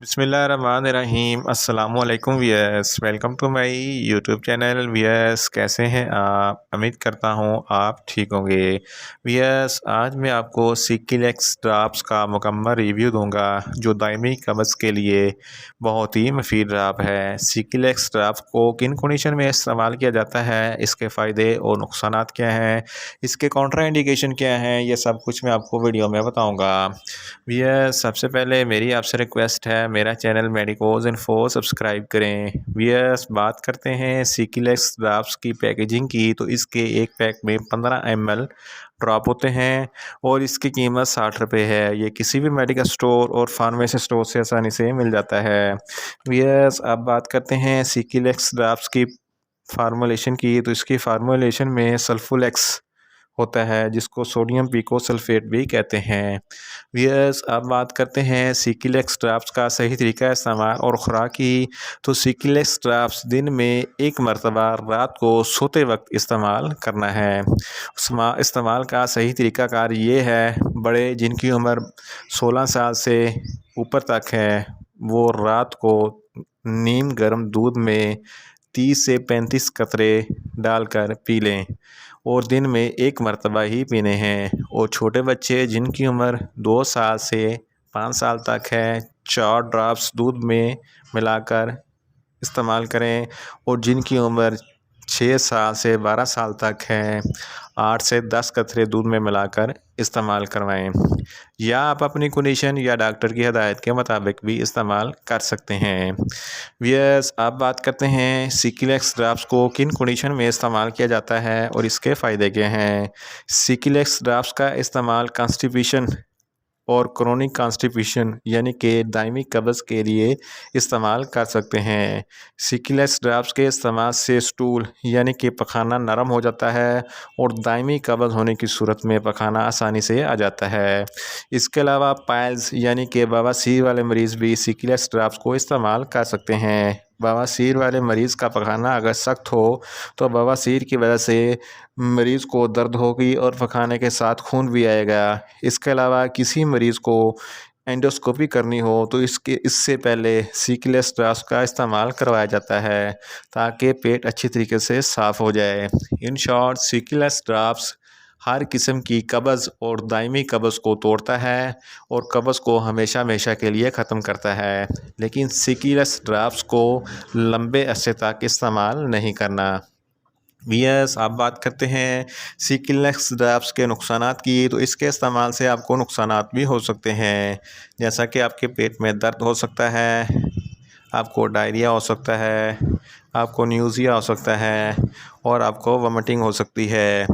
बिस्मिल्लाहिर्रहमानिर्रहीम अस्सलामुअलैकुम viewers, welcome to my YouTube channel. Viewers, कैसे हैं आप? उम्मीद करता हूँ आप ठीक होंगे। वियर्स, आज मैं आपको सिकिलेक्स ड्राप्स का मुकम्मल रिव्यू दूंगा जो दायमी कब्ज़ के लिए बहुत ही मुफीद ड्राप है। सिकिलेक्स ड्राप्स को किन कंडीशन में इस्तेमाल किया जाता है, इसके फ़ायदे और नुकसानात क्या हैं, इसके कॉन्ट्रा इंडिकेशन क्या हैं, ये सब कुछ मैं आपको वीडियो में बताऊँगा। वियर्स, सबसे पहले मेरी आपसे रिक्वेस्ट है, मेरा चैनल मेडिकोज इन्फो सब्सक्राइब करें। वियर्स, बात करते हैं सिकिलेक्स ड्राप्स की पैकेजिंग की, तो इसके एक पैक में 15 ml ड्रॉप होते हैं और इसकी कीमत 60 रुपये है। ये किसी भी मेडिकल स्टोर और फार्मेसी स्टोर से आसानी से मिल जाता है। वियर्स, अब बात करते हैं सिकिलेक्स ड्राप्स की फार्मूलेशन की, तो इसकी फार्मूलेशन में सल्फोलेक्स होता है जिसको सोडियम पिको सल्फेट भी कहते हैं। वियर्स, अब बात करते हैं सिकिलेक्स ड्राप्स का सही तरीका इस्तेमाल और ख़ुराक की, तो सिकिलेक्स ड्राप्स दिन में एक मरतबा रात को सोते वक्त इस्तेमाल करना है। इस्तेमाल का सही तरीक़ाकार ये है, बड़े जिनकी उम्र 16 साल से ऊपर तक है वो रात को नीम गर्म दूध में 30 से 35 कतरे डालकर पी लें और दिन में एक मरतबा ही पीने हैं। और छोटे बच्चे जिनकी उम्र 2 साल से 5 साल तक है 4 ड्रॉप्स दूध में मिलाकर इस्तेमाल करें और जिनकी उम्र 6 साल से 12 साल तक है 8 से 10 कतरे दूध में मिलाकर इस्तेमाल करवाएं, या आप अपनी कंडीशन या डॉक्टर की हिदायत के मुताबिक भी इस्तेमाल कर सकते हैं। वियर्स, अब बात करते हैं सिकिलेक्स ड्राप्स को किन कंडीशन में इस्तेमाल किया जाता है और इसके फ़ायदे क्या हैं। सिकिलेक्स ड्राप्स का इस्तेमाल कॉन्स्टिपेशन और क्रोनिक कॉन्स्टिपेशन यानी कि दायमी कब्ज़ के लिए इस्तेमाल कर सकते हैं। सिकिलेक्स ड्राप्स के इस्तेमाल से स्टूल यानी कि पखाना नरम हो जाता है और दायमी कब्ज़ होने की सूरत में पखाना आसानी से आ जाता है। इसके अलावा पाइल्स यानी कि बवासीर वाले मरीज़ भी सिकिलेक्स ड्राप्स को इस्तेमाल कर सकते हैं। बवासीर वाले मरीज़ का पखाना अगर सख्त हो तो बवासीर की वजह से मरीज़ को दर्द होगी और पखाने के साथ खून भी आएगा। इसके अलावा किसी मरीज़ को एंडोस्कोपी करनी हो तो इससे पहले सिकिलेक्स ड्राप्स का इस्तेमाल करवाया जाता है ताकि पेट अच्छी तरीके से साफ़ हो जाए। इन शॉर्ट, सिकिलेक्स ड्राप्स हर किस्म की कब्ज़ और दायमी कब्ज़ को तोड़ता है और कब्ज़ को हमेशा हमेशा के लिए ख़त्म करता है, लेकिन सिकिलेक्स ड्राप्स को लंबे अरसे तक इस्तेमाल नहीं करना। वियर्स, आप बात करते हैं सिकिलेक्स ड्राप्स के नुकसानात की, तो इसके इस्तेमाल से आपको नुकसानात भी हो सकते हैं, जैसा कि आपके पेट में दर्द हो सकता है, आपको डायरिया हो सकता है, आपको न्यूज़िया हो सकता है और आपको वोमिटिंग हो सकती है।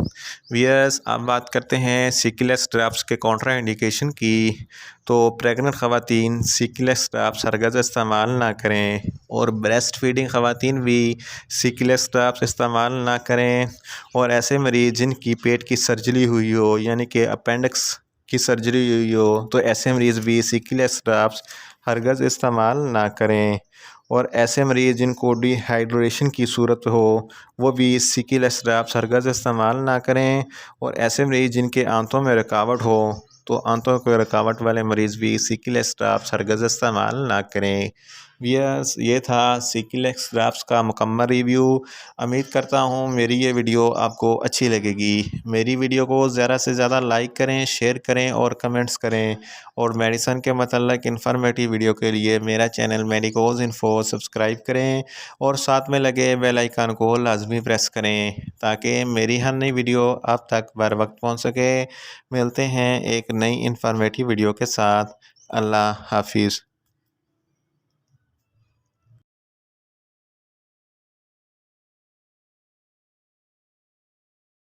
वियर्स, अब बात करते हैं सिकिलेक्स ड्राप्स के कॉन्ट्रा इंडिकेशन की, तो प्रेग्नेंट ख़वातीन सिकिलेक्स ड्राप्स हरगज़ इस्तेमाल ना करें और ब्रेस्ट फीडिंग ख़वातीन भी सिकिलेक्स ड्राप्स इस्तेमाल ना करें और ऐसे मरीज़ जिनकी पेट की सर्जरी हुई हो यानी कि अपेंडिक्स की सर्जरी हुई हो तो ऐसे मरीज़ भी सिकिलेक्स ड्राप्स हरगज़ इस्तेमाल ना करें और ऐसे मरीज़ जिनको डिहाइड्रेशन की सूरत हो वो भी सिकिलेक्स ड्राप्स हरगज़ इस्तेमाल ना करें और ऐसे मरीज़ जिनके आंतों में रुकावट हो तो आंतों के रुकावट वाले मरीज़ भी सिकिलेक्स ड्राप्स हरगज़ इस्तेमाल ना करें। वियर्स, ये था सिकिलेक्स ड्राप्स का मुकम्मल रिव्यू। उम्मीद करता हूँ मेरी ये वीडियो आपको अच्छी लगेगी। मेरी वीडियो को ज़्यादा से ज़्यादा लाइक करें, शेयर करें और कमेंट्स करें और मेडिसिन के मतलब इन्फॉर्मेटिव वीडियो के लिए मेरा चैनल मेडिकोज इन्फो सब्सक्राइब करें और साथ में लगे बेल आइकन को लाजमी प्रेस करें ताकि मेरी हर नई वीडियो आप तक बर वक्त पहुँच सके। मिलते हैं एक नई इन्फॉर्मेटिव वीडियो के साथ। अल्लाह हाफिज़।